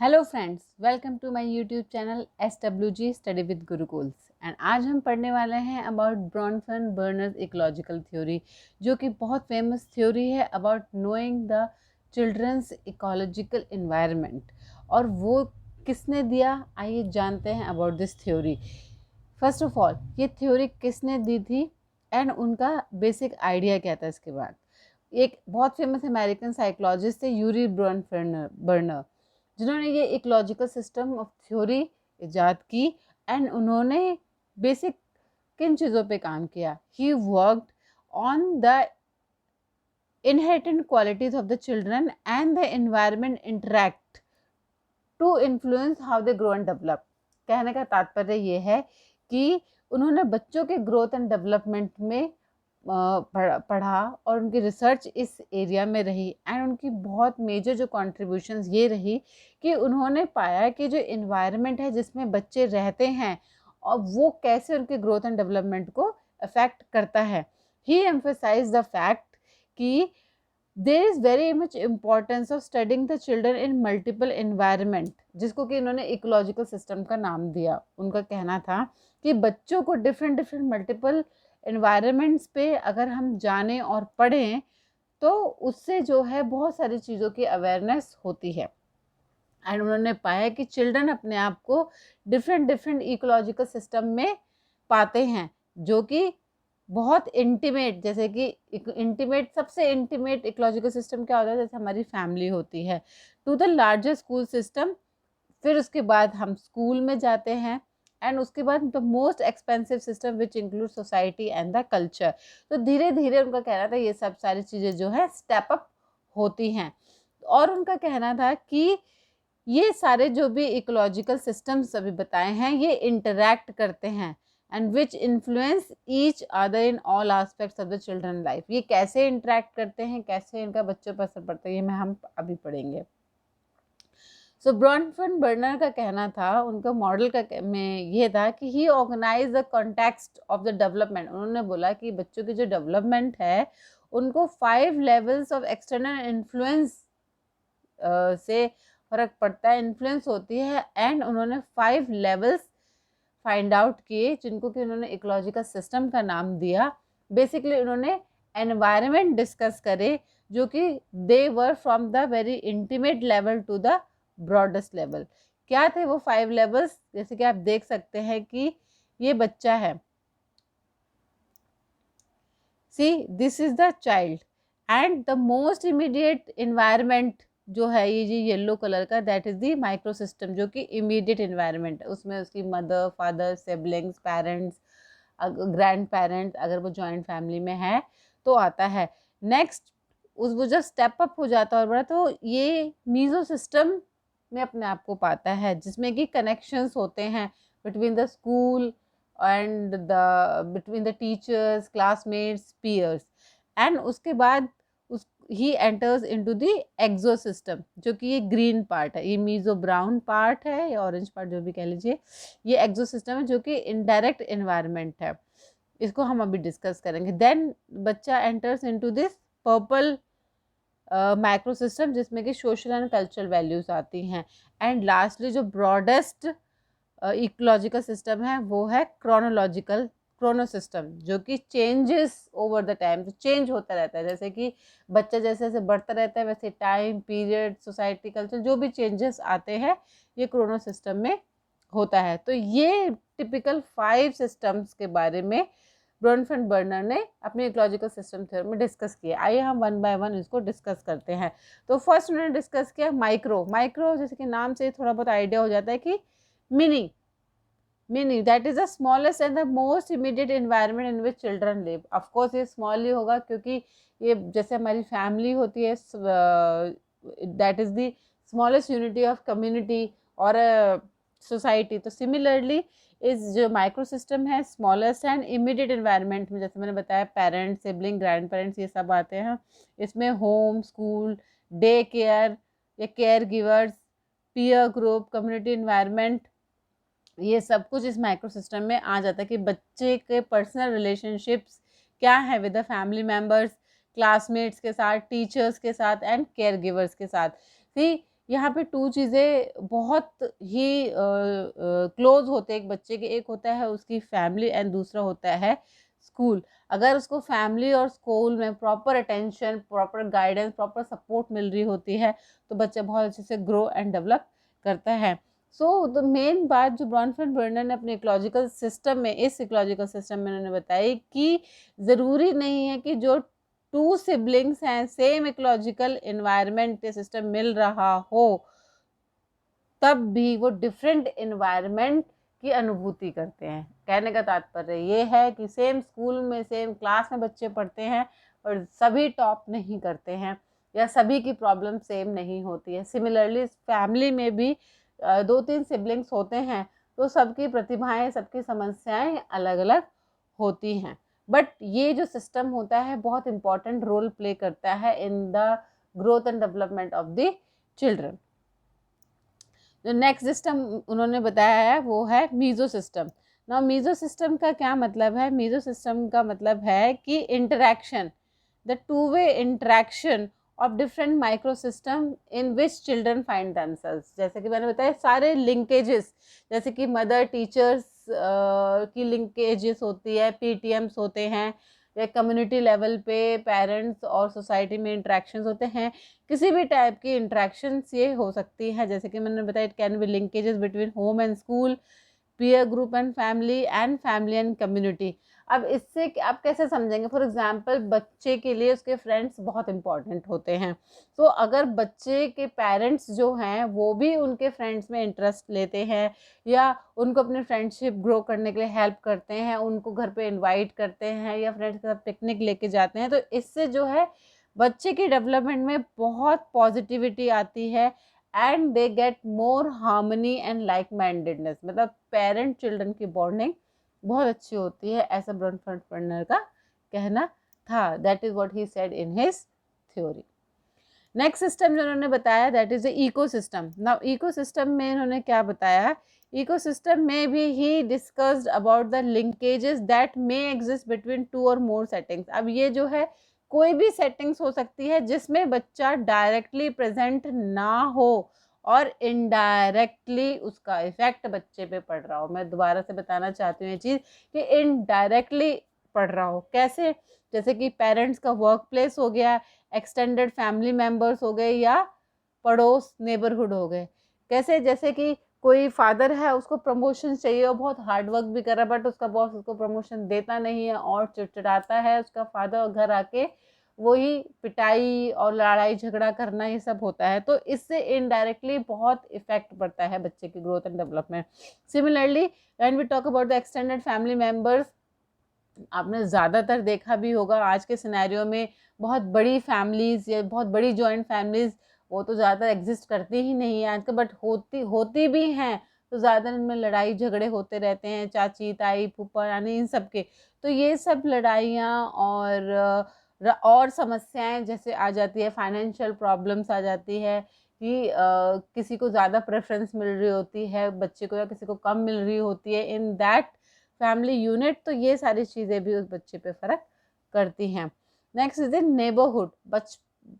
Hello friends, welcome to my YouTube channel SWG study with Gurukuls. And आज हम पढ़ने वाले हैं about Bronfenbrenner's ecological theory, जो कि बहुत फेमस थ्योरी है about knowing the children's ecological environment. और वो किसने दिया, आइए जानते हैं about this theory. First of all, ये थ्योरी किसने दी थी एंड उनका बेसिक आइडिया क्या था। इसके बाद एक बहुत फेमस अमेरिकन साइकोलॉजिस्ट थे, यूरी बर्नर, जिन्होंने ये इकोलॉजिकल सिस्टम ऑफ थ्योरी इजाद की। एंड उन्होंने बेसिक किन चीज़ों पे काम किया? He worked on the inherent qualities of the children and the environment interact to influence how they grow and develop। कहने का तात्पर्य ये है कि उन्होंने बच्चों के ग्रोथ एंड डेवलपमेंट में पढ़ा और उनकी रिसर्च इस एरिया में रही। एंड उनकी बहुत मेजर जो कॉन्ट्रीब्यूशंस ये रही कि उन्होंने पाया कि जो इन्वायरमेंट है जिसमें बच्चे रहते हैं और वो कैसे उनके ग्रोथ एंड डेवलपमेंट को अफेक्ट करता है। ही एम्फसाइज द फैक्ट कि there is very much importance of studying the children in multiple environment, जिसको कि इन्होंने इकोलॉजिकल सिस्टम का नाम दिया। उनका कहना था कि बच्चों को डिफरेंट मल्टीपल इन्वायरमेंट्स पे अगर हम जानें और पढ़ें तो उससे जो है बहुत सारी चीज़ों की अवेयरनेस होती है। एंड उन्होंने पाया कि चिल्ड्रन अपने आप को डिफरेंट इकोलॉजिकल सिस्टम में पाते हैं, जो कि बहुत इंटीमेट, जैसे कि इंटीमेट, सबसे इंटीमेट इकोलॉजिकल सिस्टम क्या होता है? जैसे हमारी फैमिली होती है, to the larger school system. फिर उसके बाद हम स्कूल में जाते हैं एंड उसके बाद the most expensive system which include society and the culture. तो धीरे धीरे उनका कहना था ये सब सारी चीज़ें जो है स्टेप अप होती हैं। और उनका कहना था कि ये सारे जो भी इकोलॉजिकल सिस्टम्स अभी बताए हैं ये इंटरैक्ट करते हैं and which influence each other in all aspects of the children life. ये कैसे इंटरैक्ट करते हैं, कैसे इनका बच्चों पर असर पड़ता है, ये हम अभी पढ़ेंगे। सो ब्रॉनफन बर्नर का कहना था, उनका मॉडल का में ये था कि he organise the context of the development. उन्होंने बोला कि बच्चों की जो डेवलपमेंट है उनको 5 लेवल्स ऑफ एक्सटर्नल इन्फ्लुएंस से फ़र्क पड़ता है, इन्फ्लुएंस होती है। एंड उन्होंने 5 लेवल्स फाइंड आउट किए, जिनको कि उन्होंने इकोलॉजिकल सिस्टम का नाम दिया। बेसिकली उन्होंने एनवायरनमेंट डिस्कस करे, जो कि they were from the very intimate level to the broadest level. क्या थे वो 5 लेवल्स? जैसे कि आप देख सकते हैं कि ये बच्चा है, see this is the child and the most immediate environment जो है ये येलो कलर का, that is the micro system, जो कि इमीडिएट इन्वायरमेंट है। उसमें उसकी mother, father, siblings, parents, grand parents, अगर वो जॉइंट फैमिली में है तो आता है। नेक्स्ट वो जब स्टेप अप हो जाता है और बड़ा, तो ये मीजो सिस्टम में अपने आप को पाता है, जिसमें कि कनेक्शंस होते हैं between the school and between the teachers, classmates, peers. And उसके बाद उस ही enters into the exosystem, जो कि ये ग्रीन पार्ट है, ये मीजो ब्राउन पार्ट है या ऑरेंज पार्ट, जो भी कह लीजिए। ये एक्सो सिस्टम है, जो कि इनडायरेक्ट इन्वायरमेंट है। इसको हम अभी डिस्कस करेंगे। देन बच्चा enters into this purple micro system, जिसमें कि सोशल एंड कल्चरल वैल्यूज आती हैं। एंड लास्टली जो ब्रॉडेस्ट इकोलॉजिकल सिस्टम है वो है क्रोनो सिस्टम, जो कि चेंजेस ओवर द टाइम, तो चेंज होता रहता है। जैसे कि बच्चा जैसे जैसे बढ़ता रहता है वैसे टाइम पीरियड, सोसाइटी, कल्चर, जो भी चेंजेस आते हैं ये क्रोनो सिस्टम में होता है। तो ये टिपिकल 5 सिस्टम्स के बारे में ब्रॉनफन बर्नर ने अपने इकोलॉजिकल सिस्टम थ्योरी में डिस्कस किया। आइए हम वन बाय वन इसको डिस्कस करते हैं। तो फर्स्ट उन्होंने डिस्कस किया माइक्रो, जैसे कि नाम से थोड़ा बहुत आइडिया हो जाता है कि mini that is the smallest and the most immediate environment in which children live. Of course ये स्मॉल ही होगा, क्योंकि ये जैसे हमारी फैमिली होती है, that is the smallest unity of community और सोसाइटी। तो सिमिलरली इस जो माइक्रो सिस्टम है स्मॉलेस्ट एंड इमीडिएट एनवायरनमेंट में, जैसे मैंने बताया, पेरेंट्स, सिबलिंग, ग्रैंड पेरेंट्स, ये सब आते हैं। इसमें होम, स्कूल, डे केयर या care givers, peer group, community environment, ये सब कुछ इस माइक्रो सिस्टम में आ जाता है कि बच्चे के पर्सनल रिलेशनशिप्स क्या है with the family members, classmates के साथ, टीचर्स के साथ एंड केयर गिवर्स के साथ। सी यहाँ पे टू चीज़ें बहुत ही क्लोज होते हैं एक बच्चे के, एक होता है उसकी फैमिली एंड दूसरा होता है स्कूल। अगर उसको फैमिली और स्कूल में proper attention, proper guidance, proper support मिल रही होती है तो बच्चा बहुत अच्छे से ग्रो एंड डेवलप करता है। सो द मेन बात जो ब्रॉनफेल्ड बर्नर ने अपने इकोलॉजिकल सिस्टम में, इस इकोलॉजिकल सिस्टम में उन्होंने बताई कि ज़रूरी नहीं है कि जो टू सिबलिंग्स हैं सेम इकोलॉजिकल इन्वायरमेंट सिस्टम मिल रहा हो तब भी वो डिफरेंट इन्वायरमेंट की अनुभूति करते हैं। कहने का तात्पर्य ये है कि सेम स्कूल में, सेम क्लास में बच्चे पढ़ते हैं और सभी टॉप नहीं करते हैं या सभी की प्रॉब्लम सेम नहीं होती है। सिमिलरली फैमिली में भी 2-3 सिबलिंग्स होते हैं तो सबकी प्रतिभाएं, सबकी समस्याएं अलग अलग होती हैं। बट ये जो सिस्टम होता है बहुत इंपॉर्टेंट रोल प्ले करता है in the growth and development of the children. जो नेक्स्ट सिस्टम उन्होंने बताया है वो है मीजो सिस्टम। ना मीजो सिस्टम का क्या मतलब है? मीजो सिस्टम का मतलब है कि interaction, the two way interaction of different micro system in which children find themselves. जैसे कि मैंने बताया सारे लिंकेजेस, जैसे कि मदर टीचर्स की लिंकेजेस होती है, पीटीएम्स होते हैं, या कम्युनिटी लेवल पे पेरेंट्स और सोसाइटी में इंट्रैक्शंस होते हैं। किसी भी टाइप की इंट्रैक्शंस ये हो सकती है, जैसे कि मैंने बताया it can be linkages between home and school, peer group and family and community. अब इससे आप कैसे समझेंगे? फॉर एग्जांपल बच्चे के लिए उसके फ्रेंड्स बहुत इंपॉर्टेंट होते हैं। तो अगर बच्चे के पेरेंट्स जो हैं वो भी उनके फ्रेंड्स में इंटरेस्ट लेते हैं या उनको अपने फ्रेंडशिप ग्रो करने के लिए हेल्प करते हैं, उनको घर पे इनवाइट करते हैं या फ्रेंड्स के साथ पिकनिक लेके जाते हैं, तो इससे जो है बच्चे की डेवलपमेंट में बहुत पॉजिटिविटी आती है and they get more harmony and like mindedness. मतलब पेरेंट चिल्ड्रन की बॉन्डिंग बहुत अच्छी होती है, ऐसा ब्रॉनफेल्ड बर्नर का कहना था। That is what he said in his theory. Next system जो उन्होंने बताया that is the ecosystem. Now ecosystem में इन्होंने क्या बताया? इकोसिस्टम में भी ही discussed about the linkages that may exist between two और मोर सेटिंग्स। अब ये जो है कोई भी सेटिंग्स हो सकती है जिसमें बच्चा डायरेक्टली प्रेजेंट ना हो और इनडायरेक्टली उसका इफेक्ट बच्चे पे पड़ रहा हो। मैं दोबारा से बताना चाहती हूँ ये चीज़ कि इनडायरेक्टली पड़ रहा हो। कैसे? जैसे कि पेरेंट्स का वर्क प्लेस हो गया, एक्सटेंडेड फैमिली मेम्बर्स हो गए या पड़ोस नेबरहुड हो गए। कैसे? जैसे कि कोई फादर है उसको प्रमोशन चाहिए और बहुत हार्ड वर्क भी कर रहा है बट उसका बॉस उसको प्रमोशन देता नहीं है और चिड़चिड़ाता है उसका फादर, और घर आके वही पिटाई और लड़ाई झगड़ा करना ये सब होता है। तो इससे इनडायरेक्टली बहुत इफेक्ट पड़ता है बच्चे की growth and development. Similarly when we talk about the extended family members, आपने ज़्यादातर देखा भी होगा आज के सिनेरियो में बहुत बड़ी फैमिलीज़ या बहुत बड़ी जॉइंट फैमिलीज़ वो तो ज़्यादातर एग्जिस्ट करती ही नहीं है आजकल, बट होती भी हैं तो ज़्यादातर इनमें लड़ाई झगड़े होते रहते हैं, चाची ताई फूफा यानी इन सब के। तो ये सब लड़ाइयाँ और समस्याएं जैसे आ जाती है, फाइनेंशियल प्रॉब्लम्स आ जाती है कि किसी को ज़्यादा प्रेफरेंस मिल रही होती है बच्चे को या किसी को कम मिल रही होती है इन दैट फैमिली यूनिट, तो ये सारी चीज़ें भी उस बच्चे पे फ़र्क करती हैं। नेक्स्ट इज इन नेबरहुड,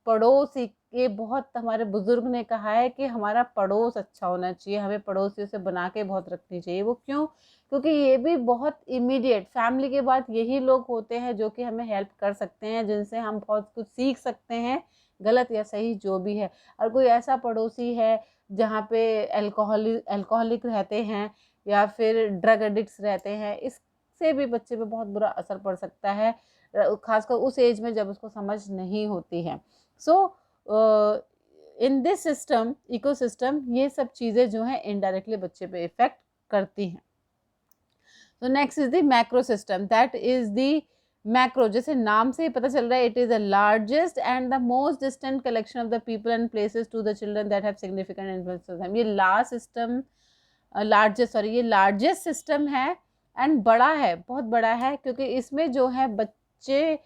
पड़ोस। ये बहुत हमारे बुजुर्ग ने कहा है कि हमारा पड़ोस अच्छा होना चाहिए, हमें पड़ोसियों से बना के बहुत रखनी चाहिए। वो क्यों? क्योंकि ये भी बहुत इमीडिएट, फैमिली के बाद यही लोग होते हैं जो कि हमें हेल्प कर सकते हैं, जिनसे हम बहुत कुछ सीख सकते हैं, गलत या सही जो भी है। और कोई ऐसा पड़ोसी है जहाँ पे अल्कोहलिक रहते हैं या फिर ड्रग एडिक्ट्स रहते हैं, इससे भी बच्चे पे बहुत बुरा असर पड़ सकता है, खासकर उस एज में जब उसको समझ नहीं होती है। सो इन दिस सिस्टम, इकोसिस्टम, ये सब चीज़ें जो हैं इनडायरेक्टली बच्चे पे इफेक्ट करती हैं। तो next is the macro system, that is the macro, जैसे नाम से ही पता चल रहा है, it is the largest and the most distant collection of the people and places to the children that have significant influence on them. ये largest system है एंड बड़ा है, बहुत बड़ा है, क्योंकि इसमें जो है बच्चे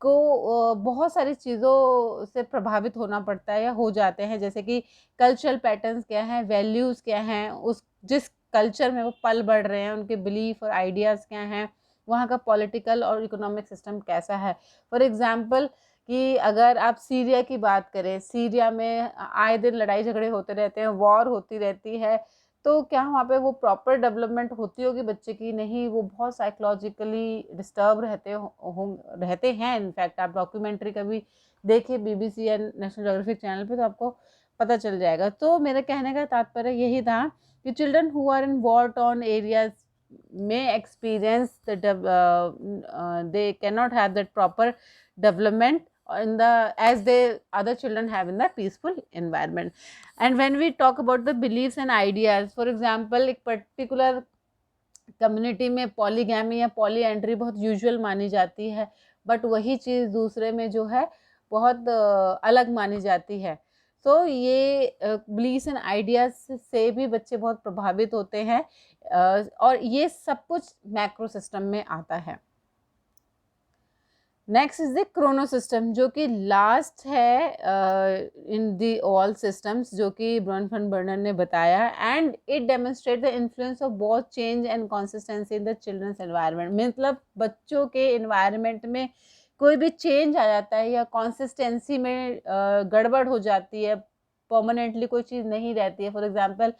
को बहुत सारी चीज़ों से प्रभावित होना पड़ता है या हो जाते हैं, जैसे कि कल्चरल पैटर्न्स क्या हैं, वैल्यूज़ क्या हैं, उस जिस कल्चर में वो पल बढ़ रहे हैं उनके बिलीफ और आइडियाज़ क्या हैं, वहाँ का पॉलिटिकल और इकोनॉमिक सिस्टम कैसा है। फॉर एग्जांपल कि अगर आप सीरिया की बात करें, सीरिया में आए दिन लड़ाई झगड़े होते रहते हैं, वॉर होती रहती है, तो क्या वहाँ पे वो प्रॉपर डेवलपमेंट होती होगी बच्चे की? नहीं, वो बहुत साइकोलॉजिकली डिस्टर्ब रहते हैं। इनफैक्ट आप डॉक्यूमेंट्री कभी देखिए BBC या नेशनल ज्योग्राफिक चैनल पे, तो आपको पता चल जाएगा। तो मेरे कहने का तात्पर्य यही था कि children who are in war torn areas may experience they cannot have that proper development in the as they other children have in the peaceful environment. And when we talk about the beliefs and ideas, for example, एक particular community में polygamy या polyandry बहुत usual मानी जाती है, but वही चीज़ दूसरे में जो है बहुत अलग मानी जाती है। तो ये बिलीव्स एंड आइडियाज से भी बच्चे बहुत प्रभावित होते हैं, और ये सब कुछ मैक्रो सिस्टम में आता है। Next is the Chrono system, जो कि लास्ट है इन दी ऑल सिस्टम्स, जो कि ब्रॉनफन बर्नर ने बताया, and it demonstrate the influence of both change and consistency in the children's environment. मतलब बच्चों के एनवायरनमेंट में कोई भी चेंज आ जाता है या कंसिस्टेंसी में गड़बड़ हो जाती है, परमानेंटली कोई चीज़ नहीं रहती है। फॉर एग्जांपल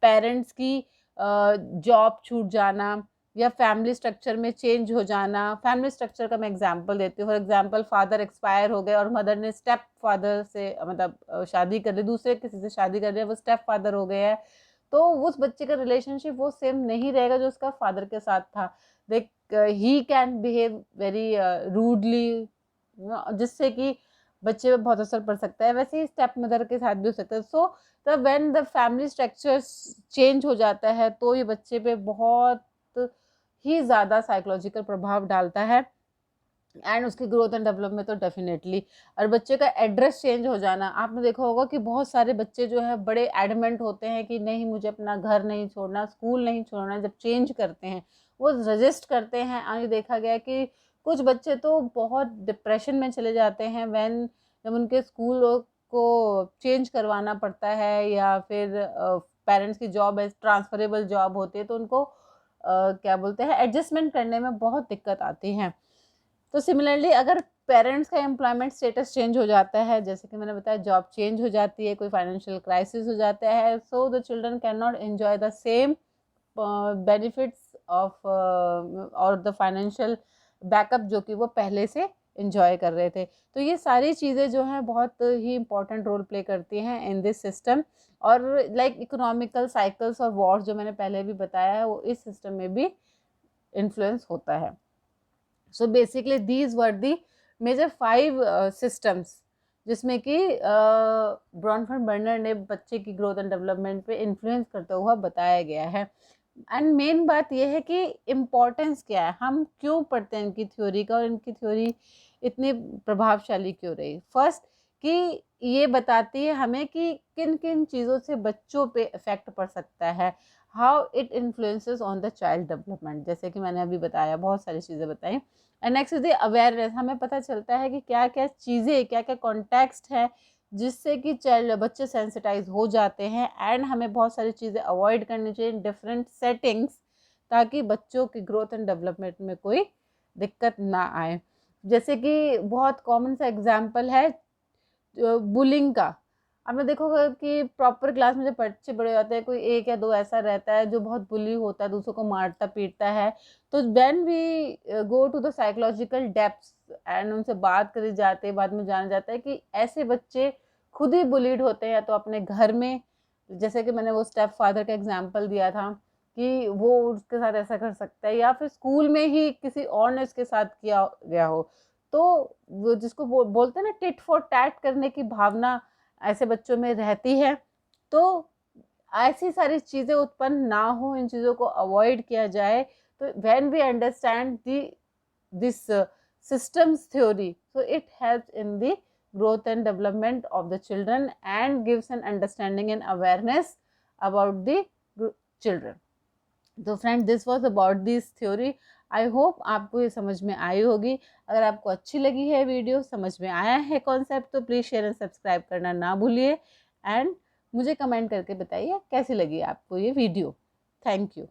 पेरेंट्स की जॉब छूट जाना या फैमिली स्ट्रक्चर में चेंज हो जाना। फैमिली स्ट्रक्चर का मैं एग्जांपल देती हूँ। फॉर एग्जांपल फादर एक्सपायर हो गए और मदर ने स्टेप फादर से मतलब शादी कर ली, दूसरे किसी से शादी कर लिया, वो स्टेप फादर हो गया है, तो उस बच्चे का रिलेशनशिप वो सेम नहीं रहेगा जो उसका फादर के साथ था। देख he can behave very rudely, जिससे कि बच्चे पे बहुत असर पड़ सकता है। वैसे ही स्टेप मदर के साथ भी हो सकता है। So the when the family structure change हो जाता है तो ये बच्चे पे बहुत ही ज़्यादा साइकोलॉजिकल प्रभाव डालता है, एंड उसकी ग्रोथ एंड डेवलपमेंट तो डेफिनेटली। और बच्चे का एड्रेस चेंज हो जाना, आपने देखा होगा कि बहुत सारे बच्चे जो है बड़े एडमेंट होते हैं कि नहीं मुझे अपना घर नहीं छोड़ना, स्कूल नहीं छोड़ना। जब चेंज करते हैं वो रजिस्ट करते हैं, और देखा गया कि कुछ बच्चे तो बहुत डिप्रेशन में चले जाते हैं जब उनके स्कूल को चेंज करवाना पड़ता है, या फिर पेरेंट्स की जॉब ट्रांसफरेबल जॉब होती है, तो उनको क्या बोलते हैं एडजस्टमेंट करने में बहुत दिक्कत आती है। तो सिमिलरली अगर पेरेंट्स का एम्प्लॉयमेंट स्टेटस चेंज हो जाता है, जैसे कि मैंने बताया जॉब चेंज हो जाती है, कोई फाइनेंशियल क्राइसिस हो जाता है, so the children can not enjoy the same benefits of और द फाइनेंशियल बैकअप जो कि वो पहले से एंजॉय कर रहे थे। तो ये सारी चीज़ें जो हैं बहुत ही इंपॉर्टेंट रोल प्ले करती हैं इन दिस सिस्टम। और लाइक इकोनॉमिकल साइकिल्स और वॉर्स जो मैंने पहले भी बताया है, वो इस सिस्टम में भी इन्फ्लुएंस होता है। So basically these were the major 5 systems जिसमें कि ब्रॉनफन बर्नर ने बच्चे की ग्रोथ एंड डेवलपमेंट पे इन्फ्लुएंस करता हुआ बताया गया है। एंड मेन बात यह है कि इम्पोर्टेंस क्या है, हम क्यों पढ़ते हैं इनकी थ्योरी का, और इनकी थ्योरी इतनी प्रभावशाली क्यों रही। फर्स्ट कि ये बताती है हमें कि किन किन चीज़ों से बच्चों पे इफ़ेक्ट पड़ सकता है, how it influences on the child development, जैसे कि मैंने अभी बताया, बहुत सारी चीज़ें बताई। And next is the awareness, हमें पता चलता है कि क्या क्या चीज़ें, क्या क्या कॉन्टेक्स्ट है जिससे कि बच्चे सेंसिटाइज हो जाते हैं, एंड हमें बहुत सारी चीज़ें अवॉइड करनी चाहिए इन डिफरेंट सेटिंग्स, ताकि बच्चों की ग्रोथ एंड डेवलपमेंट में कोई दिक्कत ना आए। जैसे कि बहुत कॉमन सा एग्जाम्पल है बुलिंग का। आपने देखोगे कि प्रॉपर क्लास में जब बच्चे बड़े होते हैं, कोई 1 या 2 ऐसा रहता है जो बहुत बुली होता है, दूसरों को मारता पीटता है, तो when we go to the psychological depths and उनसे बात करी जाती है, बाद में जाना जाता है कि ऐसे बच्चे खुद ही बुलीड होते हैं, तो अपने घर में, जैसे कि मैंने वो स्टेप फादर का एग्जाम्पल दिया था कि वो उसके साथ ऐसा कर सकता है, या फिर स्कूल में ही किसी और ने उसके साथ किया गया हो, तो वो जिसको बोलते हैं ना टिट फॉर टैट करने की भावना ऐसे बच्चों में रहती है। तो ऐसी सारी चीज़ें उत्पन्न ना हो, इन चीज़ों को अवॉइड किया जाए। तो when we understand this systems theory, so it helps in the growth and development of the children and gives an understanding and awareness about the children. तो friend this was about this theory. I hope आपको ये समझ में आई होगी। अगर आपको अच्छी लगी है वीडियो, समझ में आया है कॉन्सेप्ट, तो प्लीज़ शेयर एंड सब्सक्राइब करना ना भूलिए, एंड मुझे कमेंट करके बताइए कैसी लगी आपको ये वीडियो। Thank you.